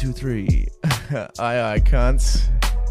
2, 3. Aye, cunts.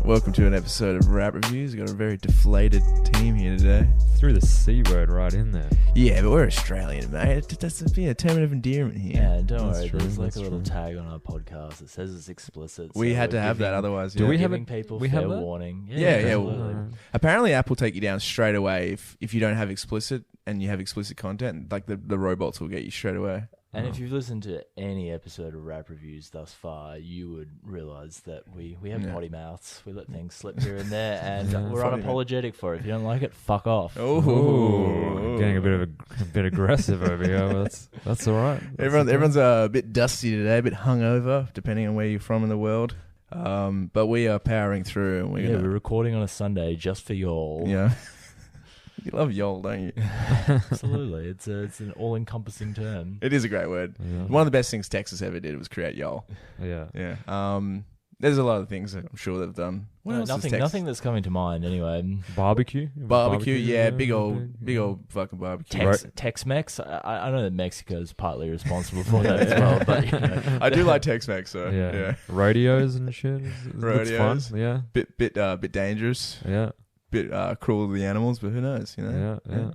Welcome to an episode of Rap Reviews. We've got a very deflated team here today. Threw the C word right in there. Yeah, but we're Australian, mate. That's a term of endearment here. Yeah, don't That's worry. true, There's like that's a little true. tag on our podcast that says it's explicit. We so had to we're have that, giving- otherwise. Do yeah. we have giving it? people We fair have that? warning. Yeah, absolutely. Apparently, Apple take you down straight away if you don't have explicit and you have explicit content. Like the robots will get you straight away. And if you've listened to any episode of Rap Reviews thus far, you would realise that we have potty mouths. We let things slip here and there, and we're Funny, unapologetic for it. If you don't like it, fuck off. Oh, Getting a bit aggressive over here. But that's all right. Everyone's a bit dusty today, a bit hungover, depending on where you're from in the world. But we are powering through, and We're recording on a Sunday just for y'all. Yeah. You love y'all, don't you? Absolutely. It's an all-encompassing term. It is a great word. Yeah. One of the best things Texas ever did was create y'all. Yeah. Yeah. There's a lot of things that I'm sure they've done. What else is Texas? Nothing that's coming to mind anyway. Barbecue. Yeah, big old fucking barbecue. Tex-Mex. I know that Mexico is partly responsible for that as well, but you know. I do like Tex-Mex, so yeah. Radios and shit. It looks Rodeos. fun. Yeah. Bit dangerous. Yeah. Bit cruel to the animals, but who knows? You know. Yeah.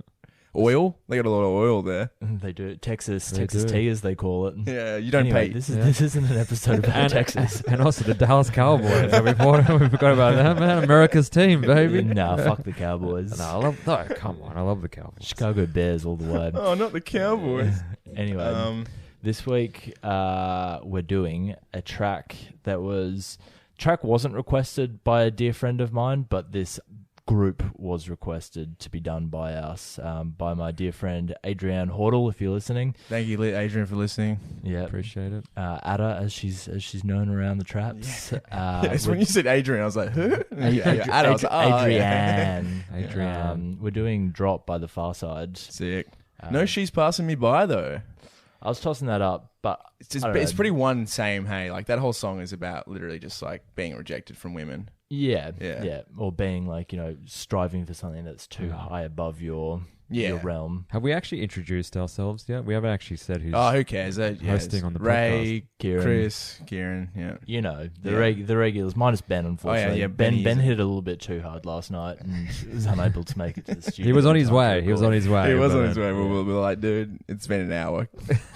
Oil. They got a lot of oil there. They do Texas They do. tea, as they call it. Yeah, you don't Anyway, pay. This isn't an episode about Texas. And also the Dallas Cowboys. we forgot about that, man. America's team, baby. Nah, fuck the Cowboys. Come on. I love the Cowboys. Chicago Bears all the way. Oh, not the Cowboys. Anyway, this week we're doing a track wasn't requested by a dear friend of mine, but this group was requested to be done by us, by my dear friend Adrienne Hordle, if you're listening. Thank you, Adrian, for listening. Yeah, Appreciate it. Ada, as she's known around the traps. Yes, when you said Adrian, I was like, who? Ada, I was like, Adrienne. Adrienne. We're doing Drop by the Pharcyde. Sick. No, she's passing me by though. I was tossing that up, but It's I don't know. pretty one same. Hey, like that whole song is about literally just like being rejected from women. Yeah. Yeah. Or being like, striving for something that's too high above your realm. Have we actually introduced ourselves yet? We haven't actually said who's Oh, who cares? hosting on the Ray, Kieran. Chris, Kieran. Yeah. The regulars, minus Ben, unfortunately. yeah, Ben Ben hit it a little bit too hard last night and was unable to make it to the studio. He was on his in time way. to He was record. on his way. He was but on his way. then- We'll be like, dude, it's been an hour.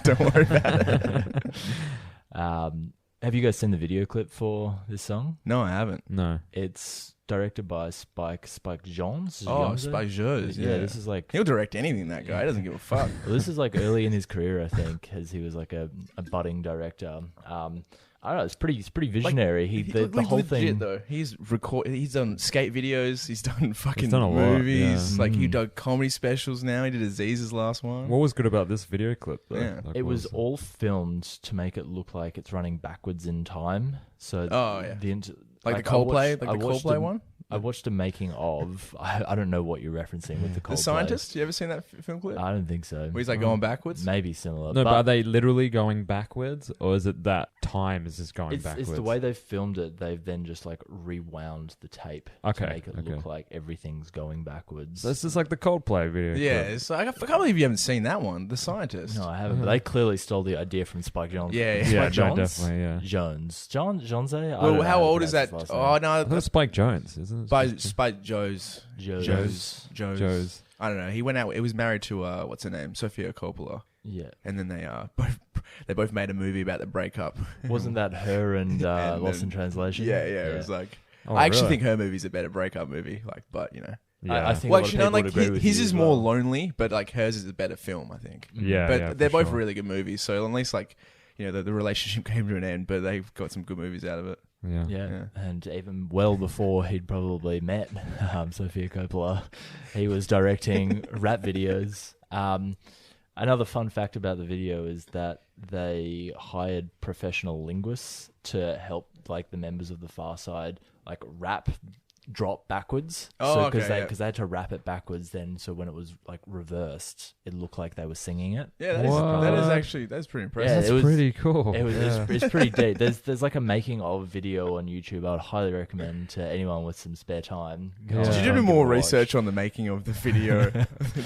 Don't worry about it. Have you guys seen the video clip for this song? No, I haven't. No. It's directed by Spike Jonze. Oh, Spike Jonze. Yeah, this is like he'll direct anything. That guy, he doesn't give a fuck. Well, this is like early in his career, I think, as he was like a budding director. I don't know. It's pretty visionary. The whole legit, thing. though. He's done skate videos. He's done fucking done a lot, movies. yeah. Like he done comedy specials now. He did Aziz's last one. What was good about this video clip, though? Yeah. Like, It what was all filmed to make it look like it's running backwards in time. So Oh, yeah. Like the I Coldplay, watched one. I watched a making of. I don't know what you're referencing with the Coldplay. The Scientist. You ever seen that film clip? I don't think so. Where he's like going backwards. Maybe similar. No, but are they literally going backwards, or is it that time is just going It's backwards? the way they've filmed it. They've then just like rewound the tape Okay, to make it look like everything's going backwards. This is like the Coldplay video. Yeah, clip. it's like, I can't believe you haven't seen that one. The Scientist. No, I haven't. But they clearly stole the idea from Spike Jonze. Yeah, Spike yeah, no, Jonze? definitely, yeah. Jones. Jonze? I don't Well, know how to old is that? pronounce his last Oh name. no, I thought it was Spike Jones, isn't it? by Spike Joe's. Joe's. I don't know. He went out. It was married to what's her name, Sofia Coppola, Yeah. and then they both made a movie about the breakup. Wasn't that her and Lost then- in Translation? Yeah. It was like Oh, I actually really? think her movie's a better breakup movie. Like, but Yeah. I think well, a lot of actually, people like would agree with his you is as more well. lonely, but like hers is a better film, I think. Yeah, but yeah, they're for both sure. really good movies. So at least like the relationship came to an end, but they've got some good movies out of it. Yeah. Yeah, and even well before he'd probably met Sofia Coppola, he was directing rap videos. Another fun fact about the video is that they hired professional linguists to help like the members of the Pharcyde like rap drop backwards. Oh, because okay, they had to wrap it backwards. Then, so when it was like reversed, it looked like they were singing it. Yeah, that's pretty impressive. Yeah, That's it was pretty cool. It's pretty deep. There's like a making of video on YouTube. I would highly recommend to anyone with some spare time. Yeah. Did you Go do and more give it a research watch. on the making of the video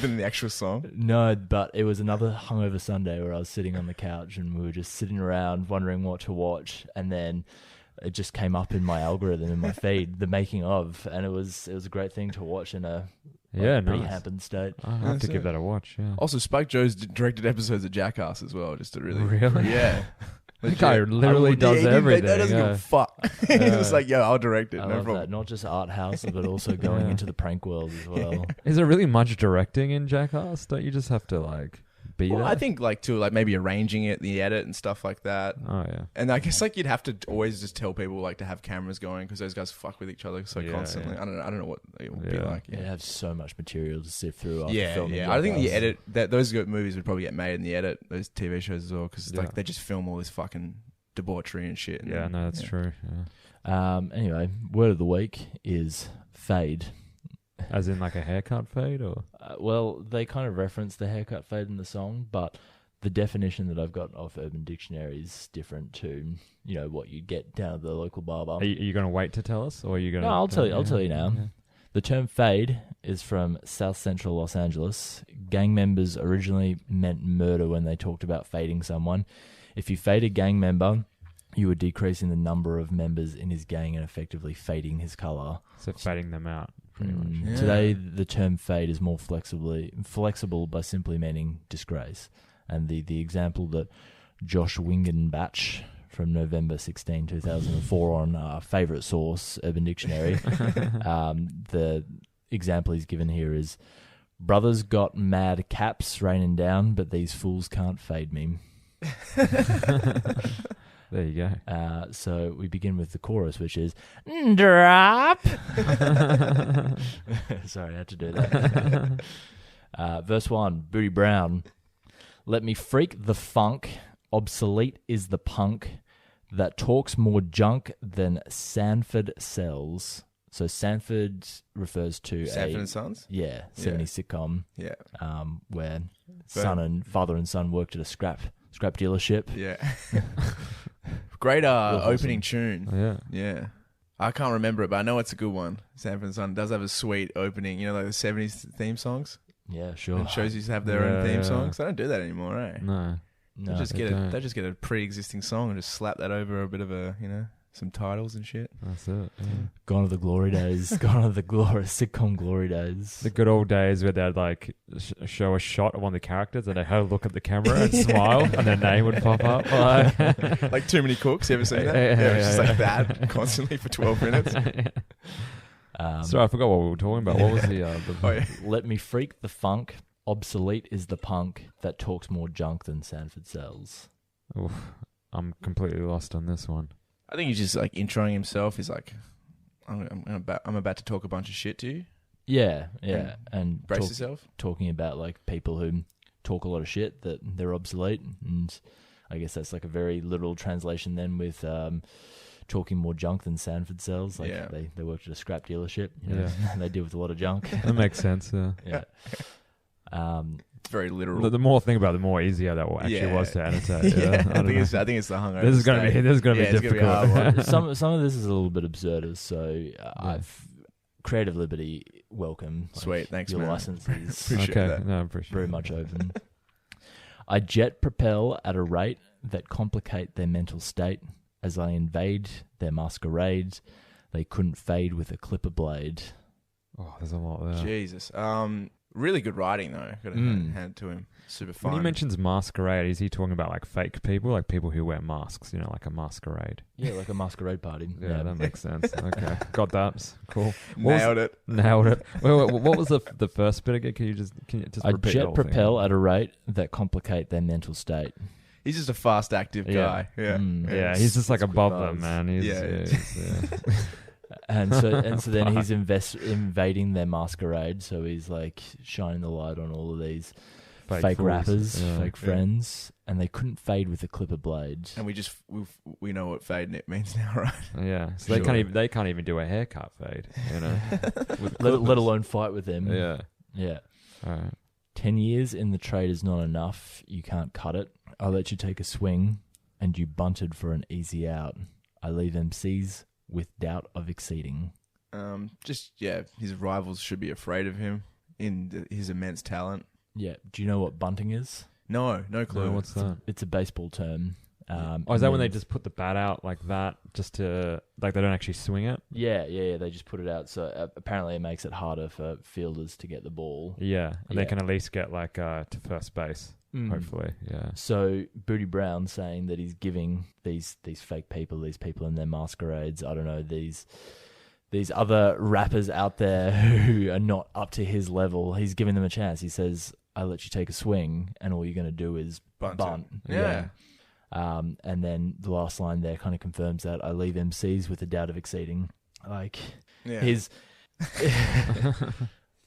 than the actual song? No, but it was another hungover Sunday where I was sitting on the couch and we were just sitting around wondering what to watch, and then it just came up in my algorithm in my feed, the making of, and it was a great thing to watch in a pretty nice. hampered state. I'll have That's to give it. that a watch. Yeah. Also, Spike Jones directed episodes of Jackass as well, just to really... Really? Yeah. The guy literally does everything. That doesn't give a fuck. He's just like, yo, I'll direct it. I no love problem. that. Not just art house, but also going Yeah. into the prank world as well. Is there really much directing in Jackass? Don't you just have to like be Well, there? I think like too, like maybe arranging it, the edit and stuff like that. Oh yeah. And I guess like you'd have to always just tell people like to have cameras going because those guys fuck with each other so Yeah, constantly. yeah. I don't know what it would be Yeah. like. They Yeah, have so much material to sift through after yeah, filming. yeah. I think the Jackass. edit those good movies would probably get made in the edit, those TV shows as well, because Yeah. like they just film all this fucking debauchery and shit. And Yeah, then- no, that's true. Yeah. Anyway, word of the week is fade. As in like a haircut fade, or Well, they kind of reference the haircut fade in the song, but the definition that I've got off Urban Dictionary is different to what you get down at the local barber. are you going to wait to tell us, or are you going to? No, I'll tell you. I'll tell you now. Yeah. The term fade is from South Central Los Angeles. Gang members originally meant murder when they talked about fading someone. If you fade a gang member, you were decreasing the number of members in his gang and effectively fading his color. So fading them out, pretty much. Yeah. Today, the term fade is more flexible by simply meaning disgrace. And the example that Josh Wingenbach from November 16, 2004 on our favourite source, Urban Dictionary, the example he's given here is, brothers got mad caps raining down, but these fools can't fade me. There you go. So we begin with the chorus, which is drop. Sorry, I had to do that. Verse 1, Booty Brown. Let me freak the funk. Obsolete is the punk that talks more junk than Sanford sells. So Sanford refers to Sanford and Sons. 70s sitcom Yeah, where father and son worked at a scrap dealership. yeah. Great Awesome. opening tune. Oh, yeah. Yeah. I can't remember it, but I know it's a good one. Sanford and Son does have a sweet opening. You know, like the 70s theme songs? Yeah, sure. And shows used to have their own Yeah, theme yeah. songs. They don't do that anymore, eh? No. No, They just they get don't. they just get a pre-existing song and just slap that over a bit of a, some titles and shit. That's it. Yeah. gone are the glory days. Gone are the sitcom glory days. The good old days where they'd like show a shot of one of the characters and they had a look at the camera and smile and their name would pop up. Like, Like Too Many Cooks, you ever seen that? Yeah, It's just yeah. like that constantly for 12 minutes. Sorry, I forgot what we were talking about. What was the Oh, yeah. Let me freak the funk. Obsolete is the punk that talks more junk than Sanford sells. Oof, I'm completely lost on this one. I think he's just like introing himself. He's like, I'm about to talk a bunch of shit to you. Yeah, and Brace yourself. talking about like people who talk a lot of shit that they're obsolete, and I guess that's like a very literal translation then with talking more junk than Sanford sells. Like Yeah. they worked at a scrap dealership. And they deal with a lot of junk. That makes sense. Yeah. Yeah. It's very literal. The more I think about it, the more easier that actually was to annotate. Yeah, I think it's the hungover. This is gonna be state. this is gonna Yeah, be it's gonna be a difficult. hard one. some of this is a little bit absurdist, so I've creative liberty welcome. Like, Sweet, thanks, your man. license is Appreciate Okay, that. no, I appreciate very it. much open. I jet propel at a rate that complicate their mental state. As I invade their masquerade, they couldn't fade with a clipper blade. Oh, there's a lot there. Jesus. Really good writing though. Got to hand it to him. Super fun. When he mentions masquerade, is he talking about like fake people, like people who wear masks? You know, like a masquerade. Yeah, like a masquerade party. Yeah, that makes sense. Okay, got that. Cool. What was- Nailed it. Nailed it. Wait, what was the first bit again? Can you just I repeat the jet whole propel thing? at a rate that complicate their mental state. He's just a fast, active guy. Yeah. Yeah, he's just like It's above good them, buzz. man. He's, Yeah. yeah. And so then he's invading their masquerade. So he's like shining the light on all of these fake fools. rappers, Yeah. fake friends, and they couldn't fade with a clipper blade. And we know what fade means now, right? Yeah, so Sure. they can't even do a haircut fade, you know. With Let clippers. alone fight with them. Yeah. Yeah. All right. 10 years in the trade is not enough. You can't cut it. I let you take a swing, and you bunted for an easy out. I leave MCs with doubt of exceeding. His rivals should be afraid of him in his immense talent. Yeah. Do you know what bunting is? No clue. No, what's that? It's a baseball term. Is that when they means- just put the bat out like that, just to like they don't actually swing it? Yeah. They just put it out. So apparently it makes it harder for fielders to get the ball. Yeah, and they Yeah. can at least get like to first base, hopefully. Yeah. So Booty Brown saying that he's giving these fake people, these people in their masquerades, I don't know, these other rappers out there who are not up to his level, he's giving them a chance. He says, I let you take a swing, and all you're going to do is bunt. Yeah. And then the last line there kind of confirms that I leave MCs with a doubt of exceeding. Like, Yeah. his...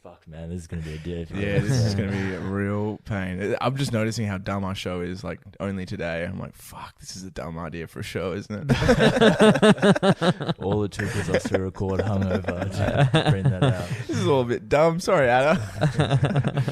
Fuck, man, this is going to be a difficult Yeah, this is going to be a real pain. I'm just noticing how dumb our show is, like, only today. I'm like, fuck, this is a dumb idea for a show, isn't it? All it took was us to record hungover to bring that out. This is all a bit dumb. Sorry, Anna.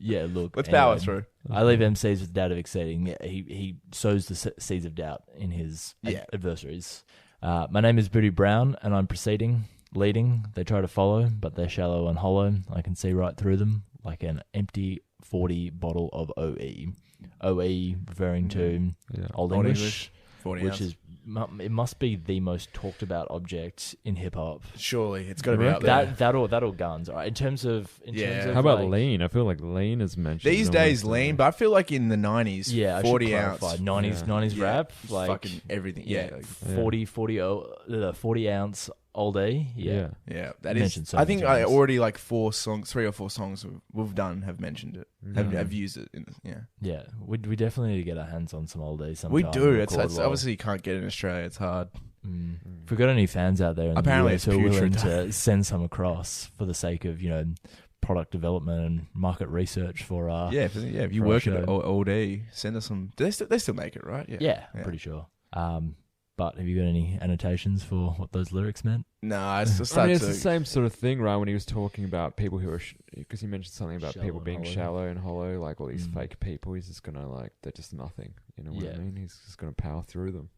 Yeah, look. Let's power through. I leave MCs with doubt of exceeding. Yeah, he sows the seeds of doubt in his adversaries. My name is Booty Brown, and I'm proceeding. Leading, they try to follow, but they're shallow and hollow. I can see right through them like an empty 40 bottle of OE. OE referring to Old English, 40 which ounce. is it must be the most talked about object in hip hop. Surely it's got to be out there. That or guns. All right. In terms of How about like, lean? I feel like lean is mentioned. These days, lean, but I feel like in the 90s, Yeah, 40 I should ounce. clarify. 90s Yeah. rap, like fucking everything. Yeah. yeah, Like, 40 ounce Old E. Yeah. yeah, that Mentioned is. so I many think times. already like 3 or 4 songs we've done have mentioned it. Have used it. Yeah, we definitely need to get our hands on some Old E sometime. We do. and It's record well. obviously you can't get it in Australia. It's hard. If we've got any fans out there in Apparently the it's US who are willing putrid. to send some across for the sake of, product development and market research for If you for our work at show. Old E, send us some. They still make it, right? Yeah, I'm pretty sure. But have you got any annotations for what those lyrics meant? No, it's just I mean, it's the same sort of thing, right? When he was talking about people who are, because he mentioned something about Shallow people and being hollow. shallow and hollow, like all these fake people. He's just gonna they're just nothing. You know what I mean? He's just gonna power through them.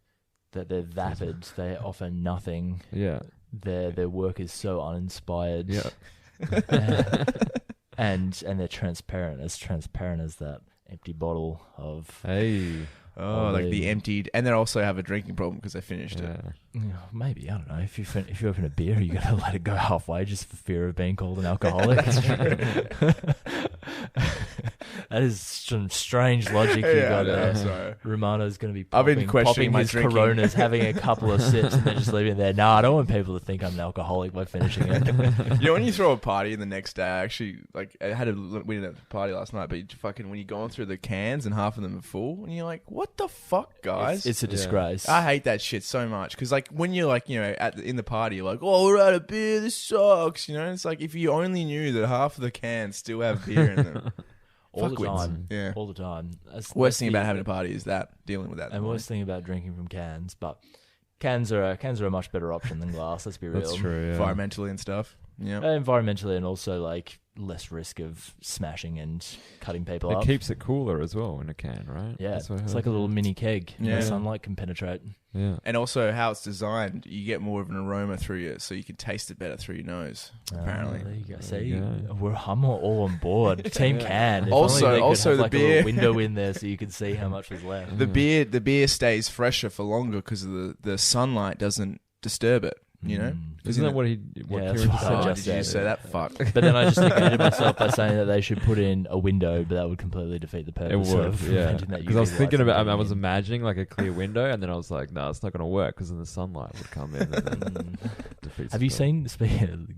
That they're vapid, they offer nothing. Yeah. Their work is so uninspired. Yeah. and they're transparent as that empty bottle of Hey. Oh, like the emptied, and they also have a drinking problem because they finished it. maybe, I don't know, if you open a beer you gotta let it go halfway just for fear of being called an alcoholic. That is some strange logic you got there. Sorry. Romano's going to be I've been popping questioning my his drinking. Coronas, having a couple of sips, and then just leaving it there. No, I don't want people to think I'm an alcoholic by finishing it. You know, when you throw a party and the next day, I actually we didn't have a party last night, but when you're going through the cans and half of them are full, and you're like, what the fuck, guys? It's a disgrace. I hate that shit so much because when you're in the party, you're like, oh, we're out of beer, this sucks. It's like if you only knew that half of the cans still have beer in them. all the Fuckwits. time. Yeah. All the time. Worst thing about having a party is dealing with that. And worst thing about drinking from cans, but cans are a much better option than glass. Let's be real. That's true. Yeah. Environmentally and stuff. Yeah. Environmentally, and also less risk of smashing and cutting people up. It keeps it cooler as well in a can, right? Yeah, That's what I it's heard. like a little mini keg. Yeah. Sunlight can penetrate. Yeah. And also how it's designed, you get more of an aroma through you, so you can taste it better through your nose. Apparently, There you go. There See, you go. I'm all on board. Team can. If Also- only they could also have the like a beer. little window in there so you could see how much was left. the beer stays fresher for longer because the sunlight doesn't disturb it. Isn't that what Yeah, Kieran that's just what I said? just Did you said. say that? Fuck. But then I just negated myself by saying that they should put in a window, but that would completely defeat the It purpose would, of yeah. preventing that Because I was UV thinking light from about, I getting was in. imagining like a clear window, and then I was like, no, it's not going to work because then the sunlight would come in and then defeat Have you seen,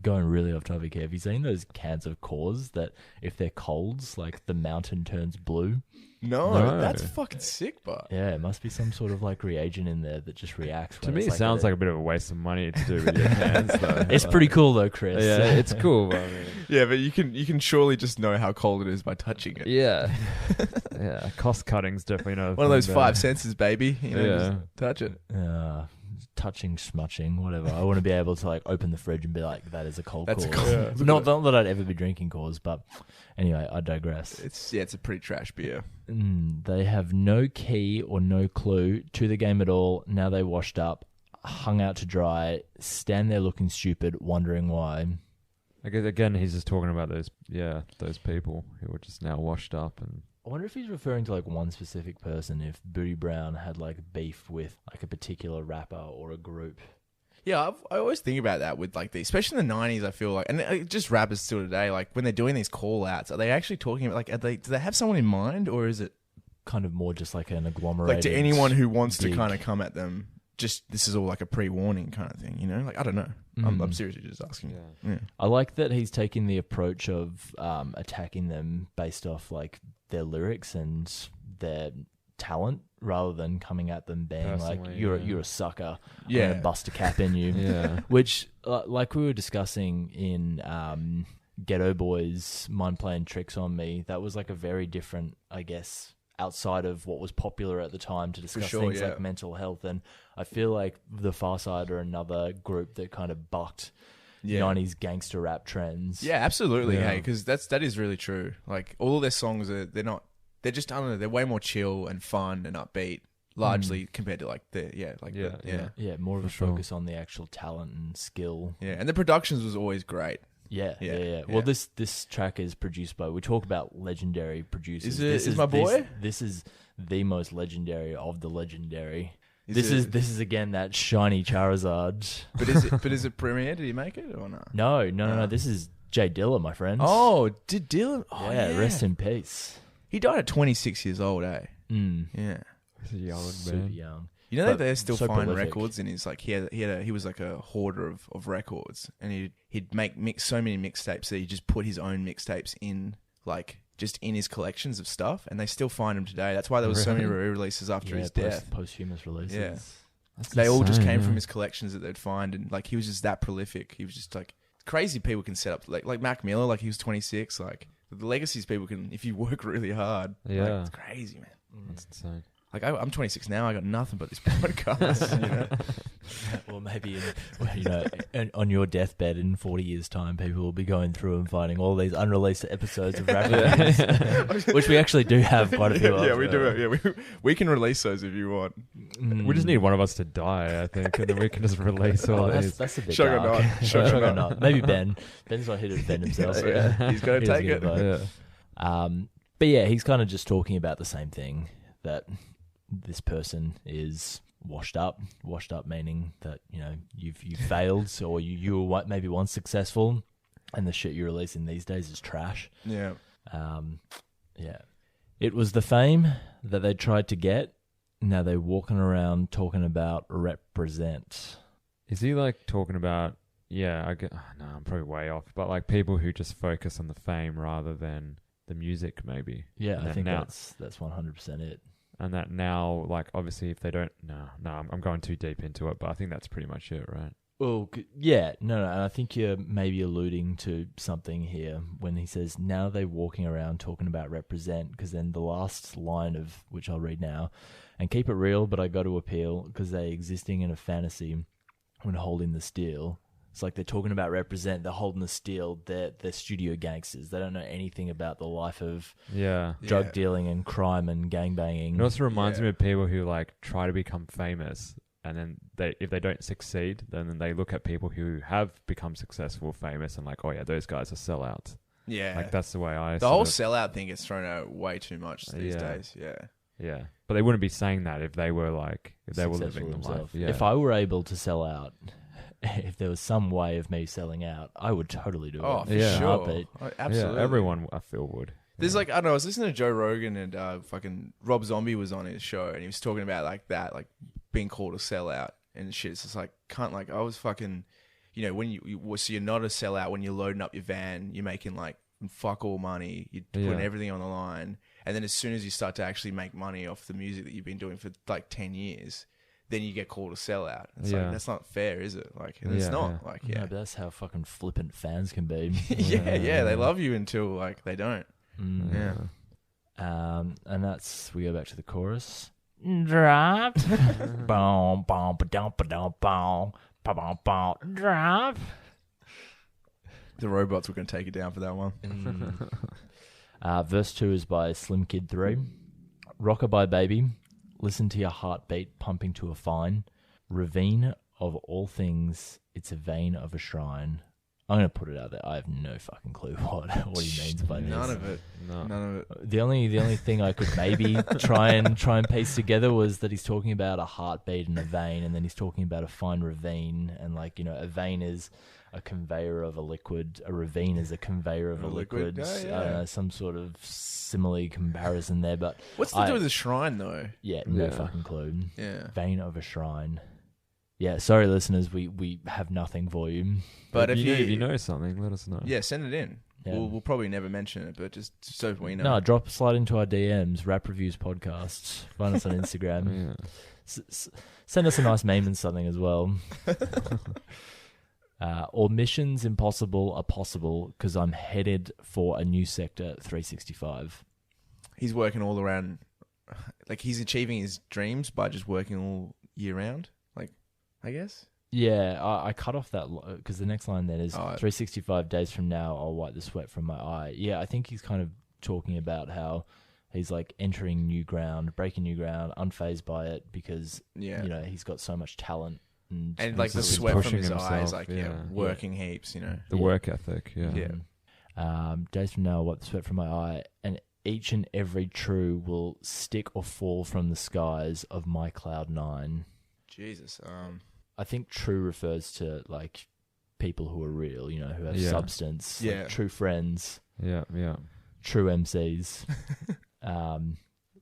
going really off topic here, have you seen those cans of Coors that if they're colds, like the mountain turns blue? No, that's fucking sick, but Yeah, it must be some sort of like reagent in there that just reacts. To me, it sounds like a bit of a waste of money to do with your cans, though. It's pretty cool though, Chris. Yeah, it's cool. But I mean, yeah, but you can surely just know how cold it is by touching it. yeah, yeah. Cost cutting's definitely not One of those 5 senses, baby. You know, Yeah. just touch it. Touching, smutching, whatever. I want to be able to like open the fridge and be like, that is a cold That's a Coors. cold. Not that I'd ever be drinking Coors, but anyway, I digress. It's a pretty trash beer. They have no key or no clue to the game at all. Now they washed up, hung out to dry, stand there looking stupid, wondering why. I guess again, he's just talking about those people who were just now washed up and. I wonder if he's referring to like one specific person, if Booty Brown had like beef with like a particular rapper or a group. Yeah, I always think about that with like especially in the 90s, I feel like, and just rappers still today, like when they're doing these call outs, are they actually talking about like, do they have someone in mind, or is it Kind of more just like an agglomerated... like to anyone who wants to big- kind of come at them, just this is all like a pre-warning kind of thing, you know? Like, I don't know. I'm seriously just asking. Yeah. I like that he's taking the approach of attacking them based off like their lyrics and their talent, rather than coming at them being like, Personally, you're a sucker, Yeah. I'm gonna bust a cap in you. Yeah. Which, like we were discussing in Ghetto Boys' Mind Playing Tricks on Me, that was like a very different, I guess, outside of what was popular at the time to discuss sure, things yeah. like mental health. And I feel like the Pharcyde are another group that kind of bucked 90s gangster rap trends. Yeah, absolutely. Yeah. Hey, because that is really true. Like all of their songs they're just, I don't know, they're way more chill and fun and upbeat, largely compared to like Yeah, more of a sure. focus on the actual talent and skill. Yeah, and the productions was always great. Yeah. Yeah. Well, this track is produced by, we talk about legendary producers. Is my boy? This is the most legendary of the legendary. Is This is again that shiny Charizard. But is it Premiere? Did he make it or not? No. This is Jay Dilla, my friend. Oh, did Dylan? Oh, yeah, rest in peace. He died at 26 years old, eh? Yeah. He's a young Super man. young. You know that But they're still so finding prolific. records, and he's like he was like a hoarder of records, and he'd make so many mixtapes that he just put his own mixtapes in, like just in his collections of stuff, and they still find him today. That's why there was so many re-releases after his death. Posthumous releases. Yeah. That's They all just insane, came yeah. from his collections that they'd find, and like he was just that prolific. He was just like crazy. People can set up like Mac Miller, like he was 26. Like the legacies people can, if you work really hard. Yeah. like, it's crazy, man. That's insane. Like I'm 26 now. I got nothing but this podcast. You know? Well, maybe on your deathbed in 40 years' time, people will be going through and finding all these unreleased episodes of rap reviews, which we actually do have quite a few of. Yeah, we do. Yeah, we can release those if you want. We just need one of us to die, I think, and then we can just release all these. That's a bit Sugar dark. nut. Sugar nut. Maybe Ben. Ben's not here to defend himself. Yeah, he's gonna He doesn't take give it. a fuck. Yeah. But yeah, he's kind of just talking about the same thing, that this person is washed up meaning that, you know, you've failed, or you were maybe once successful, and the shit you're releasing these days is trash. Yeah. Yeah. It was the fame that they tried to get. Now they're walking around talking about represent. Is he like talking about? Yeah, no, I'm probably way off. But like people who just focus on the fame rather than the music, maybe. Yeah, And I think now, that's 100% it. and that now, like obviously, if they don't, I'm going too deep into it, but I think that's pretty much it, right? Well, yeah, no, and I think you're maybe alluding to something here when he says, now they're walking around talking about represent, because then the last line of, which I'll read now, and keep it real, but I got to appeal, because they existing in a fantasy when holding the steel. It's like they're talking about represent, they're holding the steel, they're studio gangsters. They don't know anything about the life of Yeah. drug dealing and crime and gangbanging. It also reminds Yeah. me of people who like try to become famous, and then if they don't succeed, then they look at people who have become successful, famous, and like, oh yeah, those guys are sellouts. Yeah. Like that's the way I. the whole sort sellout thing gets thrown out way too much these days. Yeah. yeah, but they wouldn't be saying that if they were like were Successful living the themselves. life. Yeah. If I were able to sell out, if there was some way of me selling out, I would totally do Oh, it. for Yeah. sure. Heartbeat. Oh, absolutely. Yeah, everyone I feel would. There's like, I don't know, I was listening to Joe Rogan, and fucking Rob Zombie was on his show, and he was talking about like that, like being called a sellout and shit. It's just like, I was fucking, when so you're not a sellout when you're loading up your van, you're making like fuck all money, you're putting everything on the line, and then as soon as you start to actually make money off the music that you've been doing for like 10 years, then you get called a sellout. It's like, that's not fair, is it? Like, and it's not. Like, No, but that's how fucking flippant fans can be. They love you until like they don't. Yeah. And we go back to the chorus. Drop. Boom, boom, ba-dum, ba-dum, boom, ba-bum, boom, drop. The robots were going to take it down for that one. Verse 2 is by Slim Kid 3. Rockabye Baby. Listen to your heartbeat pumping to a fine ravine of all things. It's a vein of a shrine. I'm going to put it out there. I have no fucking clue what he means by this. None of it. None of it. The only thing I could maybe try and piece together was that he's talking about a heartbeat and a vein, and then he's talking about a fine ravine, and like, a vein is a conveyor of a liquid, a ravine is a conveyor of a liquid. Oh, yeah. I don't know, some sort of simile comparison there, but what's to do with the shrine though? Yeah, no fucking clue. Yeah, vein of a shrine. Yeah, sorry, listeners, we have nothing for you. But if you know something, let us know. Yeah, send it in. Yeah. We'll probably never mention it, but just so we know. No, slide into our DMs, Rap Reviews Podcasts. Find us on Instagram. Send us a nice meme and something as well. Or missions impossible are possible because I'm headed for a new sector 365. He's working all around, like he's achieving his dreams by just working all year round. I guess. Yeah, I cut off that because the next line then is 365 days from now, I'll wipe the sweat from my eye. Yeah, I think he's kind of talking about how he's like entering new ground, breaking new ground, unfazed by it because, he's got so much talent. And like the sweat from his himself, eyes, like, working heaps, The work ethic, days from now, I'll wipe the sweat from my eye, and each and every true will stick or fall from the skies of my cloud 9. Jesus. I think true refers to like people who are real, who have substance, like true friends. Yeah. True MCs.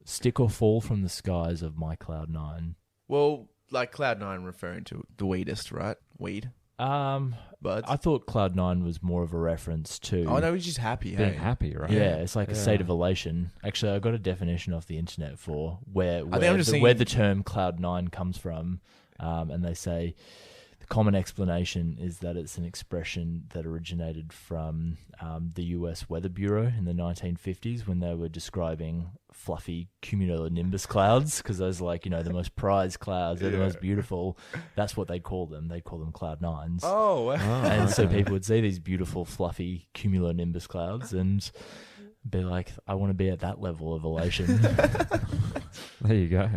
Stick or fall from the skies of my cloud 9. Well, like cloud 9 referring to the weedest, right? Weed. But I thought cloud 9 was more of a reference to. Oh no, he's just happy. Being happy, right? Yeah, it's like a state of elation. Actually, I got a definition off the internet for where the term cloud 9 comes from. And they say the common explanation is that it's an expression that originated from the US Weather Bureau in the 1950s when they were describing fluffy cumulonimbus clouds, because those are like, the most prized clouds. They're the most beautiful. That's what they'd call them. They'd call them cloud 9s. Oh, wow. And so people would see these beautiful fluffy cumulonimbus clouds and be like, I want to be at that level of elation. There you go.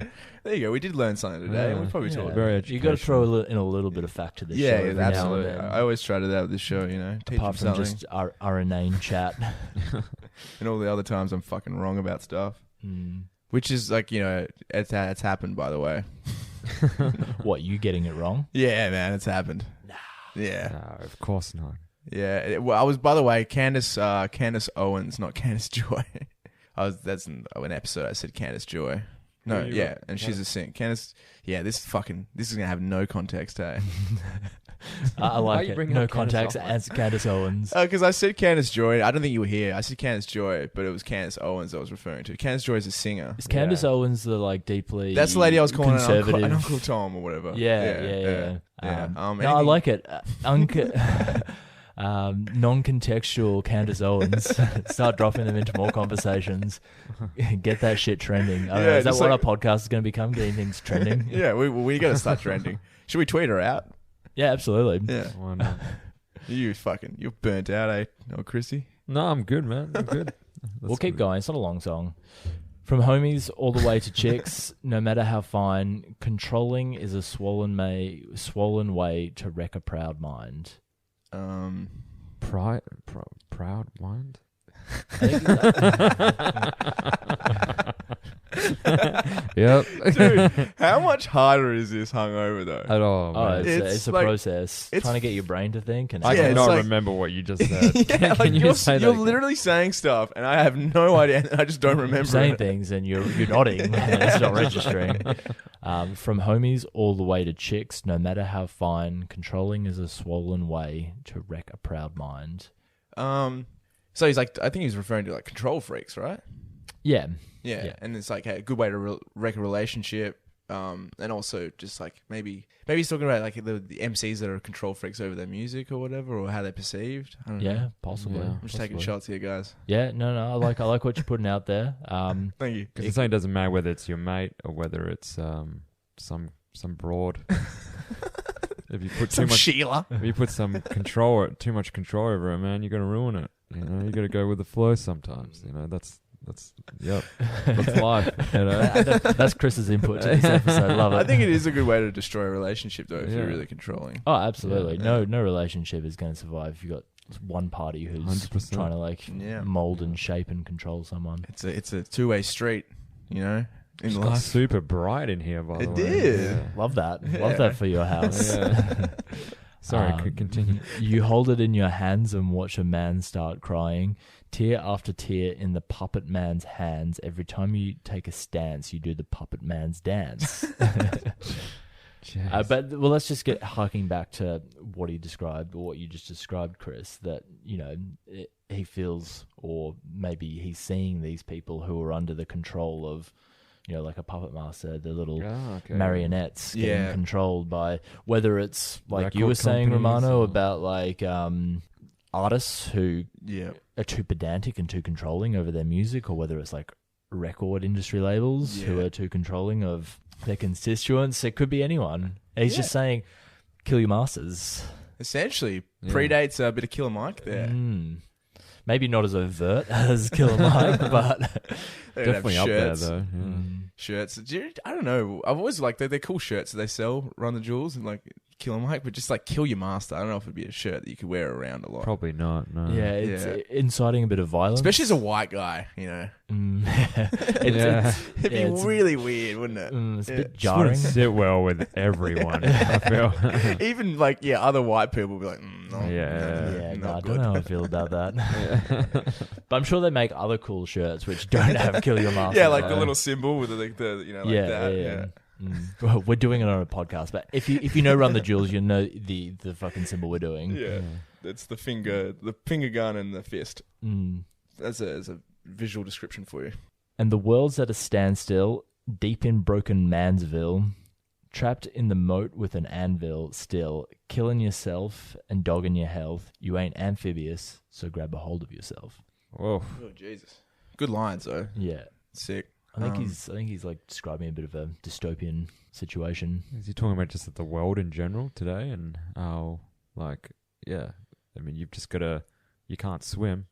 We did learn something today. We probably talked very about it. You got to throw in a little bit of fact to the show. Yeah, absolutely. I always try to do that with the show, teach apart from something. just our inane chat. And all the other times I'm fucking wrong about stuff. Which is like, it's happened, by the way. What, you getting it wrong? Yeah, man, it's happened. Nah. Yeah. No, of course not. Yeah. Well, I was, by the way, Candace Owens, not Candace Joy. That's an episode I said Candace Joy. No, and she's a singer. Candace, this is gonna have no context, hey? I like it. No context. Answer Candace Owens. Because I said Candace Joy. I don't think you were here. I said Candace Joy, but it was Candace Owens I was referring to. Candace Joy is a singer. Is Candace Owens the like deeply? That's the lady I was calling conservative? an Uncle Tom or whatever. Yeah. I like it. Non-contextual Candace Owens. Start dropping them into more conversations. Get that shit trending. Is that what our podcast is going to become? Getting things trending? Yeah, we got to start trending. Should we tweet her out? Yeah, absolutely. Yeah. Why not? You're burnt out, eh? No, Chrissy? No, I'm good, man. I'm good. We'll keep going. It's not a long song. From homies all the way to chicks, no matter how fine, controlling is a swollen way to wreck a proud mind. Proud mind. Yep. Dude, how much harder is this hungover though? At all. Oh, it's a like, process. It's trying to get your brain to think. And I cannot remember what you just said. Can you say you're literally saying stuff, and I have no idea. I just don't remember. You're saying things, and you're nodding. And it's not registering. From homies all the way to chicks, no matter how fine, controlling is a swollen way to wreck a proud mind. So he's like, I think he's referring to like control freaks, right? Yeah. Yeah. And it's like a good way to wreck a relationship. And also just like maybe he's talking about like the MCs that are control freaks over their music or whatever, or how they're perceived. I don't know. Yeah, possibly. Yeah. I'm just taking shots here, guys. Yeah, no, I like what you're putting out there. Thank you. Because it doesn't matter whether it's your mate or whether it's some broad. If you put Sheila. if you put too much control over it, man, you're gonna ruin it. You know, you got to go with the flow sometimes. You know, that's life. You know? That's Chris's input to this episode. Love it. I think it is a good way to destroy a relationship, though, if you're Yeah. really controlling. Oh, absolutely. Yeah. No relationship is going to survive if you've got one party who's 100%. trying to like Yeah. mold and shape and control someone. It's a two-way street, you know. It's super bright in here, by the It way. did. Yeah. Love that. Yeah. Love that for your house. Yeah. Sorry, could continue. You hold it in your hands and watch a man start crying. Tear after tear in the puppet man's hands. Every time you take a stance, you do the puppet man's dance. But let's just get harking back to what he described, or what you just described, Chris, that, you know, he feels, or maybe he's seeing these people who are under the control of, you know, like a puppet master, the little marionettes getting controlled by, whether it's like Record you were saying, Romano, or- about like artists who Yeah. are too pedantic and too controlling over their music, or whether it's like record industry labels who Yeah. are too controlling of their constituents. It could be anyone. He's just saying, kill your masters. Essentially, Yeah. predates a bit of Killer Mike there. Maybe not as overt as Killer Mike, but They don't have Definitely up there, shirts. though. Yeah. Shirts. I don't know. I've always liked they're cool shirts that they sell, Run the Jewels and like Killer Mike, but just like Kill Your Master. I don't know if it'd be a shirt that you could wear around a lot. Probably not, no. yeah, it's inciting a bit of violence. Especially as a white guy, you know. Yeah. It'd be it's- really weird, wouldn't it? it's a bit Just wouldn't jarring. sit well with everyone, I feel. Even like, other white people would be like, no. Yeah. Yeah, not no, I good. don't know how I feel about that. But I'm sure they make other cool shirts which don't have Kill Your Master. Yeah, like the little symbol with the you know, like that. Yeah. Well, we're doing it on a podcast, but if you know Run the Jewels, you know the fucking symbol we're doing. Yeah. It's the finger gun and the fist. That's a visual description for you. And the world's at a standstill, deep in broken Mansville, trapped in the moat with an anvil still, killing yourself and dogging your health. You ain't amphibious, so grab a hold of yourself. Whoa. Oh Jesus. Good lines though. Yeah. Sick. I think he's like describing a bit of a dystopian situation. Is he talking about just the world in general today, and how, like, yeah, I mean, you've just got to, you can't swim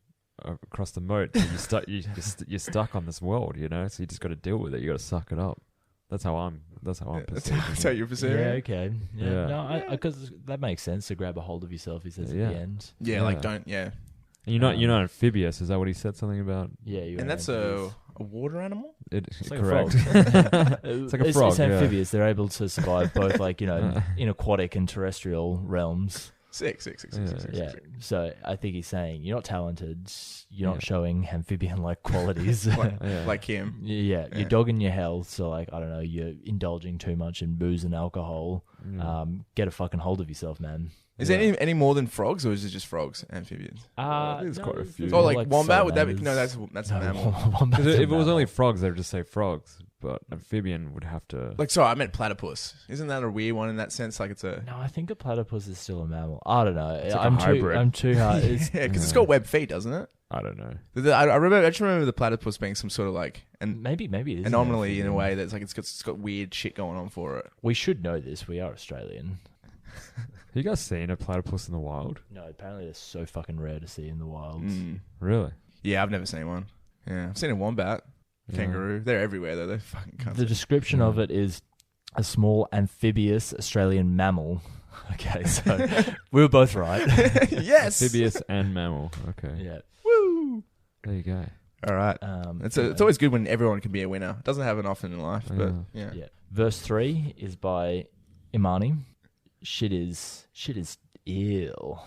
across the moat, so you're stuck on this world, you know. So you just got to deal with it. You got to suck it up. That's how I'm perceiving. That's how you're perceiving Yeah, it? okay. Yeah. No, because that makes sense to grab a hold of yourself, he says Yeah. at the end. Yeah, like don't And you're not amphibious. Is that what he said? Something about Yeah, you And ain't that's amphibious. a water animal? It's like correct. a frog. It's like a frog. It's amphibious. They're able to survive both, like, you know, in aquatic and terrestrial realms. Sick. Yeah. So I think he's saying you're not talented. You're not showing amphibian-like qualities. Like him. Yeah, you're dogging your health. So, like, I don't know, you're indulging too much in booze and alcohol. Get a fucking hold of yourself, man. Is there any more than frogs, or is it just frogs, amphibians? I think there's quite a few. Oh, like wombat? Would that be? salamanders. No, that's a mammal. Wombat's If a it was mammal. only frogs, they would just say frogs. But amphibian would have to. Like, sorry, I meant platypus. Isn't that a weird one in that sense? Like, it's a No, I think a platypus is still a mammal. I don't know. It's like a hybrid. I'm too hard. It's, yeah, because it's got webbed feet, doesn't it? I don't know. I just remember the platypus being some sort of like an maybe it is an anomaly in a amphibian. way that's like it's got weird shit going on for it. We should know this. We are Australian. Have you guys seen a platypus in the wild? No, apparently they're so fucking rare to see in the wild. Really? Yeah, I've never seen one. Yeah, I've seen a wombat, kangaroo. They're everywhere though. They're fucking cunts. The description of it is a small amphibious Australian mammal. Okay, so we were both right. Yes. Amphibious and mammal. Okay. Yeah. Woo. There you go. All right. It's always good when everyone can be a winner. It doesn't happen often in life, but yeah. Verse 3 is by Imani. Shit is ill.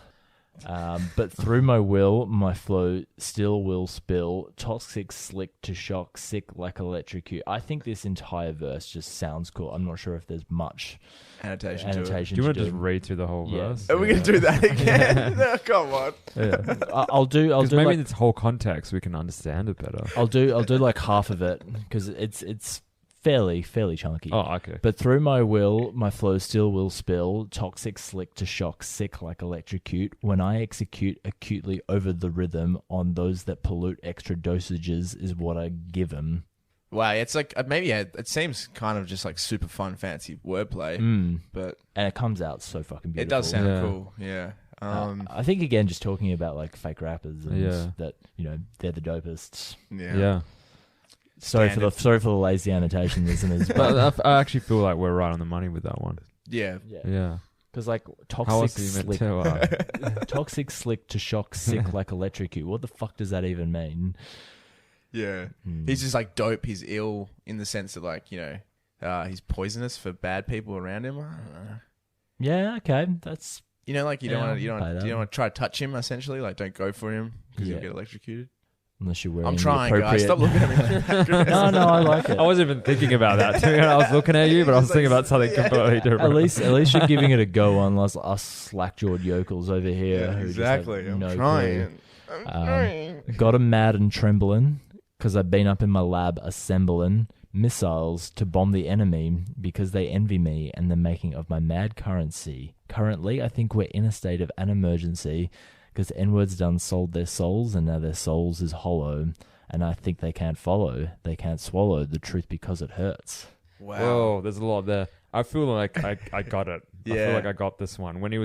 But through my will, my flow still will spill. Toxic, slick to shock, sick like electrocute. I think this entire verse just sounds cool. I'm not sure if there's much Annotation to it. annotation. Do you want to do. just read through the whole Yeah. verse? Are we going to do that again? No, come on. Yeah. I'll do Maybe like in its whole context we can understand it better. I'll do like half of it because it's fairly chunky. Oh, okay. But through my will, my flow still will spill. Toxic, slick to shock, sick like electrocute. When I execute acutely over the rhythm on those that pollute, extra dosages is what I give 'em. Wow, it's like maybe it seems kind of just like super fun, fancy wordplay, but And it comes out so fucking beautiful. it does sound Yeah. cool. Yeah. I think again, just talking about like fake rappers and Yeah. that they're the dopest. Yeah. Sorry for the lazy annotation, listeners. But I actually feel like we're right on the money with that one. Yeah. Yeah. Because like How toxic else are you meant slick, to? toxic slick to shock, sick like electrocute. What the fuck does that even mean? Yeah. He's just like dope. He's ill in the sense that like, he's poisonous for bad people around him. I don't know. Yeah, okay, that's Like you Yeah, don't want I'll to, you buy don't that. want to try to touch him essentially. Like don't go for him because Yeah. you'll get electrocuted. unless you're wearing. I'm the trying, guys. appropriate- Stop looking at me. No, I like it. I wasn't even thinking about that. I was looking at you, but I was thinking about something completely different. At least you're giving it a go, unless us slack-jawed yokels over here. Yeah, who just have exactly. I'm no trying. clue. I'm trying. Got 'em mad and trembling because I've been up in my lab assembling missiles to bomb the enemy because they envy me and the making of my mad currency. Currently, I think we're in a state of an emergency because N-words done sold their souls and now their souls is hollow. And I think they can't follow. They can't swallow the truth because it hurts. Wow. Whoa, there's a lot there. I feel like I got it. I Yeah. feel like I got this one. When they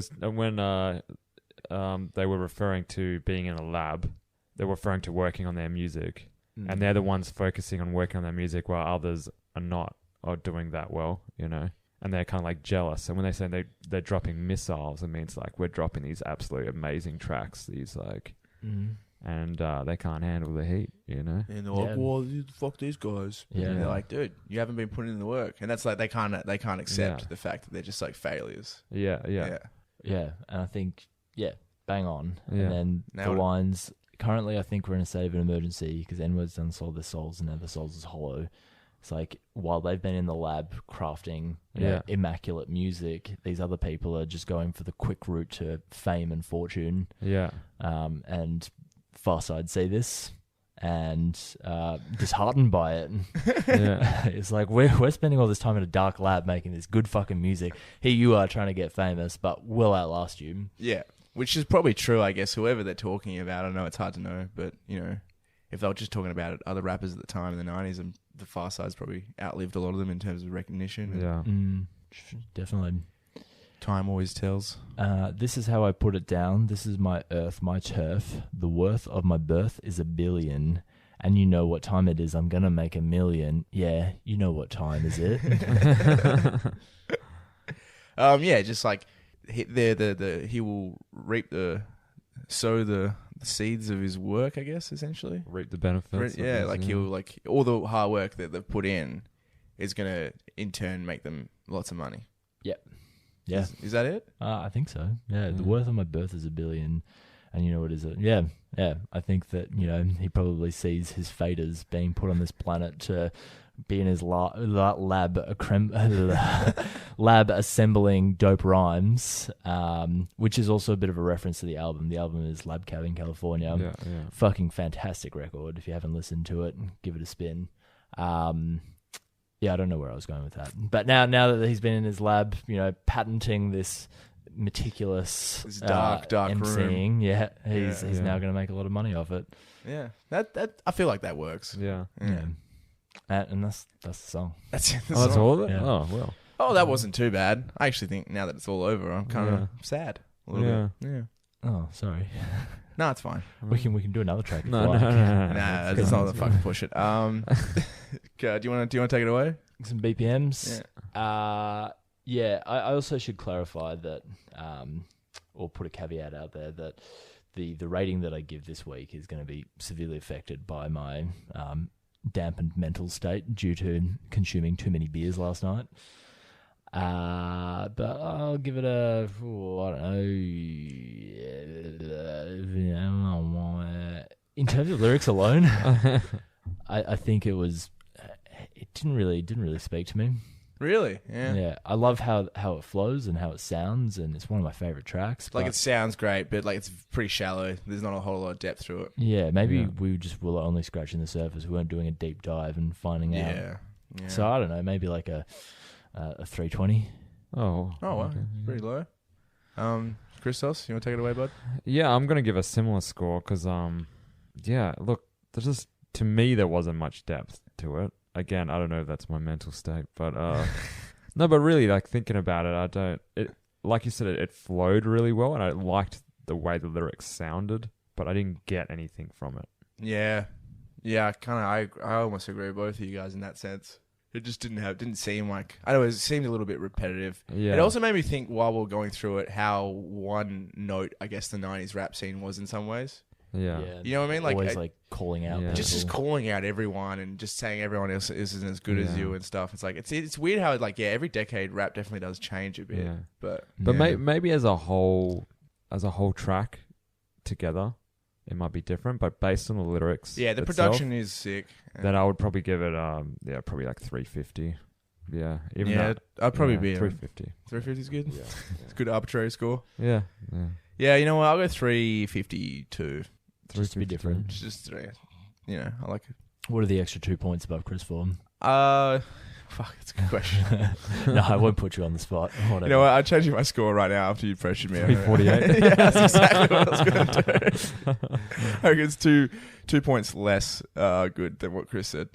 were referring to being in a lab, they were referring to working on their music. And they're the ones focusing on working on their music while others are not or doing that well, And they're kind of like jealous. And when they say they're dropping missiles, it means like we're dropping these absolutely amazing tracks. These like, and they can't handle the heat, And they're like, Yeah. well, fuck these guys. Yeah. And they're like, dude, you haven't been putting in the work. And that's like, they can't accept Yeah. the fact that they're just like failures. Yeah. Yeah, and I think, bang on. Yeah. And then Nailed the it. lines, currently I think we're in a state of an emergency because N-words done sold their souls and now their souls is hollow. It's like, while they've been in the lab crafting immaculate music, these other people are just going for the quick route to fame and fortune. Yeah. And Pharcyde see this and disheartened by it. Yeah. It's like, we're spending all this time in a dark lab making this good fucking music. Here you are trying to get famous, but we'll outlast you. Yeah. Which is probably true, I guess, whoever they're talking about. I know it's hard to know, but, if they were just talking about it, other rappers at the time in the 90s, and the Pharcyde's probably outlived a lot of them in terms of recognition. Yeah. Definitely. Time always tells. This is how I put it down. This is my earth, my turf. The worth of my birth is $1 billion. And you know what time it is. I'm going to make $1 million. Yeah, you know what time is it? Just like he will sow the seeds of his work, I guess, essentially. Reap the benefits. He'll like all the hard work that they've put in is gonna in turn make them lots of money. Yeah. Is that it? I think so. Yeah, the worth of my birth is $1 billion. And you know what is it? Yeah. I think that, he probably sees his fate as being put on this planet to be in his lab assembling dope rhymes, which is also a bit of a reference to the album. The album is Lab Cab California. Yeah. Fucking fantastic record. If you haven't listened to it, give it a spin. I don't know where I was going with that. But now that he's been in his lab, patenting this meticulous This dark emceeing, room. He's now going to make a lot of money off it. Yeah. That I feel like that works. Yeah. And that's the song. That's it. Oh, that's all of it? Yeah. Oh, well. Oh, that wasn't too bad. I actually think now that it's all over, I'm kind of sad a little bit. Yeah. Oh, sorry. No, it's fine. We can do another track. If No, you like. no. Nah, that's not the fucking push it. Okay, do you want to take it away? Some BPMs. Yeah. I also should clarify that, or put a caveat out there that the rating that I give this week is going to be severely affected by my dampened mental state due to consuming too many beers last night. But I'll give it a, I don't in terms of lyrics alone, I think it didn't really speak to me. Really? Yeah. Yeah, I love how it flows and how it sounds, and it's one of my favorite tracks. Like but it sounds great, but like it's pretty shallow. There's not a whole lot of depth through it. yeah, maybe Yeah. we just were only scratching the surface. We weren't doing a deep dive and finding out. Yeah. Yeah. So I don't know, maybe like a 320. Oh. Oh, wow. okay. Pretty low. Christos, you want to take it away, bud? Yeah, I'm gonna give a similar score because yeah, look, there's just to me there wasn't much depth to it. Again, I don't know if that's my mental state, but no, but really, like thinking about it, like you said, it flowed really well, and I liked the way the lyrics sounded, but I didn't get anything from it. Yeah. Yeah, I almost agree with both of you guys in that sense. It just didn't seem like, I don't know, it seemed a little bit repetitive. Yeah, It also made me think while we were going through it how one note, I guess, the 90s rap scene was in some ways. yeah, You know what I mean? Like, always like calling out. Yeah. just people. calling out everyone and just saying everyone else isn't as good as Yeah. you and stuff. It's like, it's weird how, like, yeah, every decade rap definitely does change a bit. yeah. But But Yeah. maybe as a whole track together, it might be different. But based on the lyrics, yeah, the itself, production is sick. then I would probably give it probably like 350. Yeah, even Yeah, that, I'd probably yeah, be 350. 350 is good. Yeah, It's a good arbitrary score. yeah, yeah. Yeah, you know what? I'll go 352. Just to be 352. different. It's just, you know, I like it. What are the extra 2 points above Chris Form? Fuck, that's a good question. No, I won't put you on the spot. Whatever. You know what? I'm changing my score right now after you pressured me. 348. Yeah, that's exactly what I was going to do. I reckon it's 2 points less good than what Chris said.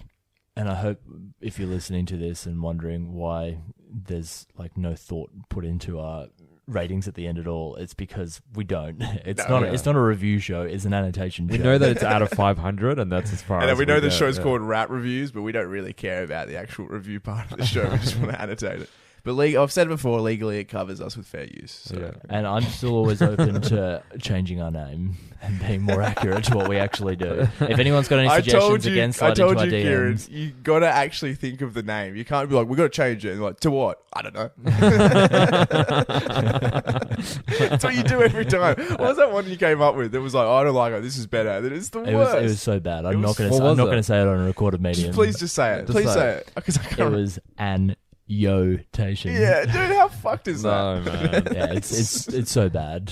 And I hope if you're listening to this and wondering why there's like no thought put into our ratings at the end at all, it's because we don't. It's No, not. yeah. It's not a review show. It's an annotation We show. know that it's out of 500, and that's as far And as then we know the get, show's yeah. called Rap Reviews, but we don't really care about the actual review part of the show. We just want to annotate it. But I've said it before, legally it covers us with fair use. So. Yeah. And I'm still always open to changing our name and being more accurate to what we actually do. If anyone's got any suggestions, again, slide into our DMs. Kieran, you got to actually think of the name. You can't be like, we got to change it. And like, to what? I don't know. That's what you do every time. What was that one you came up with? That was like, oh, I don't like it. This is better. And it's the worst. It was so bad. I'm not what going was to it? say it on a recorded medium. Please just say it. Just Please say say it. Because I It can't. was an yotation. Yeah, dude, how fucked is No, that? man. Yeah, it's so bad.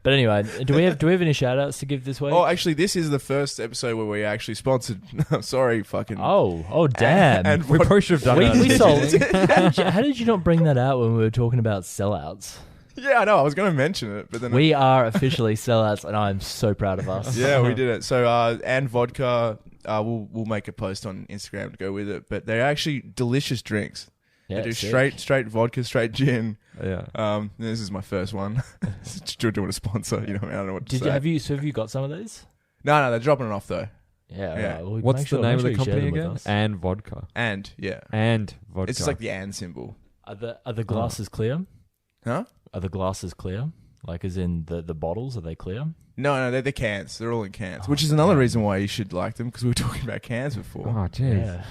But anyway, do we have any shout outs to give this week? Oh, actually, this is the first episode where we actually sponsored. Sorry, fucking. Oh, damn. And We what- probably should have done that. we sold. How did you not bring that out when we were talking about sellouts? Yeah, I know. I was going to mention it, but then We are officially sellouts, and I'm so proud of us. yeah, we did it. So, and vodka. We'll make a post on Instagram to go with it. But they're actually delicious drinks. Yeah, They do sick. straight vodka, straight gin. Yeah. This is my first one. Still doing a sponsor. You know, I don't know what to Did say. you have you got some of these? No, they're dropping it off though. Yeah. Yeah. Right. Well, What's make the sure- name of make the sure you share company them with again? us. And vodka. And yeah, And vodka. it's just like the and symbol, Are the glasses clear? huh? Are the glasses clear? Like, as in the bottles, are they clear? No, they're cans. They're all in cans, which is another reason why you should like them because we were talking about cans before. Oh, jeez. Yeah.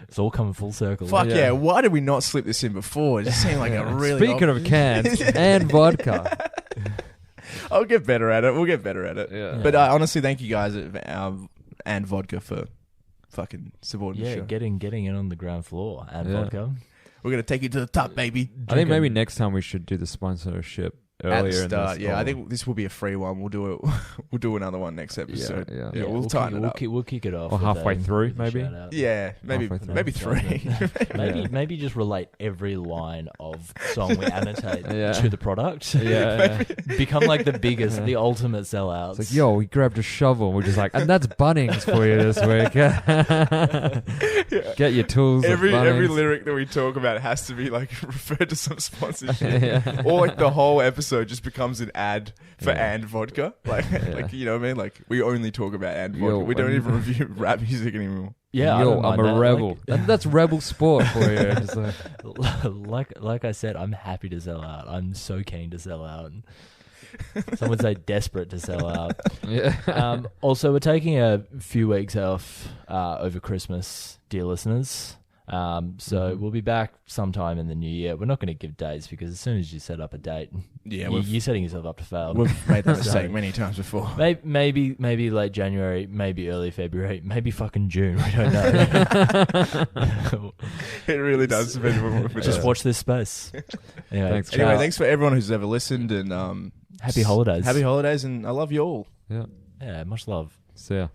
It's all coming full circle. Fuck Yeah. yeah. Why did we not slip this in before? It just seemed like a really. Speaking of cans and vodka. I'll get better at it. We'll get better at it. Yeah. But honestly, thank you guys at and vodka for fucking supporting the Yeah, show. getting in on the ground floor and Yeah. vodka. We're gonna take you to the top, baby. I think maybe next time we should do the sponsorship earlier At the in start, this. yeah. I Oh, think this will be a free one. We'll do it. We'll do another one next episode. yeah. We'll tighten it up. We'll kick it off. Or with halfway a through, maybe? shout out. Yeah, maybe Halfway through. maybe 3. Maybe just relate every line of song we annotate Yeah. to the product. Yeah. Become like the biggest, the ultimate sellouts. It's like, yo, we grabbed a shovel. We're just like, and that's Bunnings for you this week. Get your tools. at every Bunnings. lyric that we talk about has to be like referred to some sponsorship, Yeah. or like the whole episode just becomes an ad for Yeah. and vodka. Like, Yeah. like you know what I mean? Like we only talk about and vodka. Yo, We don't and- even review rap music anymore. yeah, I Yo, don't I'm mind a that. rebel. That's rebel sport for you. Just Like I said, I'm happy to sell out. I'm so keen to sell out. Some would say desperate to sell out. yeah. Also, we're taking a few weeks off over Christmas, dear listeners. So we'll be back sometime in the new year. We're not going to give dates because as soon as you set up a date, you're setting yourself up to fail. We've made that mistake many times before. Maybe late January, maybe early February, maybe fucking June. We don't know. It really does. Just watch this space. Anyway, thanks for everyone who's ever listened, and happy holidays. Happy holidays, and I love you all. Yeah. Yeah, much love. See ya.